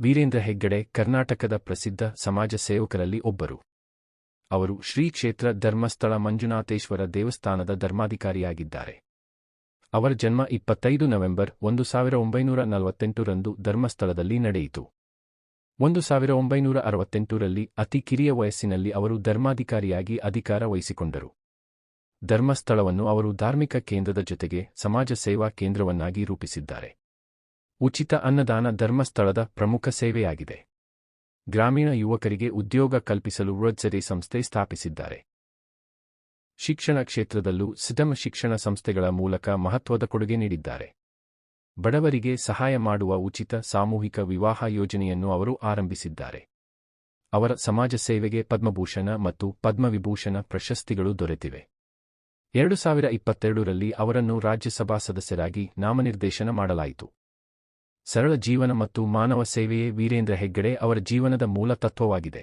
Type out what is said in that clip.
ವೀರೇಂದ್ರ ಹೆಗ್ಗಡೆ ಕರ್ನಾಟಕದ ಪ್ರಸಿದ್ಧ ಸಮಾಜ ಸೇವಕರಲ್ಲಿ ಒಬ್ಬರು. ಅವರು ಶ್ರೀ ಕ್ಷೇತ್ರ ಧರ್ಮಸ್ಥಳ ಮಂಜುನಾಥೇಶ್ವರ ದೇವಸ್ಥಾನದ ಧರ್ಮಾಧಿಕಾರಿಯಾಗಿದ್ದಾರೆ. ಅವರ ಜನ್ಮ 25 ನವೆಂಬರ್ 1948 ರಂದು ಧರ್ಮಸ್ಥಳದಲ್ಲಿ ನಡೆಯಿತು. 1968 ರಲ್ಲಿ ಅತಿ ಕಿರಿಯ ವಯಸ್ಸಿನಲ್ಲಿ ಅವರು ಧರ್ಮಾಧಿಕಾರಿಯಾಗಿ ಅಧಿಕಾರ ವಹಿಸಿಕೊಂಡರು. ಧರ್ಮಸ್ಥಳವನ್ನು ಅವರು ಧಾರ್ಮಿಕ ಕೇಂದ್ರದ ಜೊತೆಗೆ ಸಮಾಜ ಸೇವಾ ಕೇಂದ್ರವನ್ನಾಗಿ ರೂಪಿಸಿದ್ದಾರೆ. ಉಚಿತ ಅನ್ನದಾನ ಧರ್ಮಸ್ಥಳದ ಪ್ರಮುಖ ಸೇವೆಯಾಗಿದೆ. ಗ್ರಾಮೀಣ ಯುವಕರಿಗೆ ಉದ್ಯೋಗ ಕಲ್ಪಿಸಲು ರೋಜ್ಗೇರಿ ಸಂಸ್ಥೆ ಸ್ಥಾಪಿಸಿದ್ದಾರೆ. ಶಿಕ್ಷಣ ಕ್ಷೇತ್ರದಲ್ಲೂ ಸಿದ್ಧಮ ಶಿಕ್ಷಣ ಸಂಸ್ಥೆಗಳ ಮೂಲಕ ಮಹತ್ವದ ಕೊಡುಗೆ ನೀಡಿದ್ದಾರೆ. ಬಡವರಿಗೆ ಸಹಾಯ ಮಾಡುವ ಉಚಿತ ಸಾಮೂಹಿಕ ವಿವಾಹ ಯೋಜನೆಯನ್ನು ಅವರು ಆರಂಭಿಸಿದ್ದಾರೆ. ಅವರ ಸಮಾಜ ಸೇವೆಗೆ ಪದ್ಮಭೂಷಣ ಮತ್ತು ಪದ್ಮವಿಭೂಷಣ ಪ್ರಶಸ್ತಿಗಳು ದೊರೆತಿವೆ. 2022 ರಲ್ಲಿ ಅವರನ್ನು ರಾಜ್ಯಸಭಾ ಸದಸ್ಯರಾಗಿ ನಾಮನಿರ್ದೇಶನ ಮಾಡಲಾಯಿತು. ಸರಳ ಜೀವನ ಮತ್ತು ಮಾನವ ಸೇವೆಯೇ ವೀರೇಂದ್ರ ಹೆಗ್ಗಡೆ ಅವರ ಜೀವನದ ಮೂಲ ತತ್ವವಾಗಿದೆ.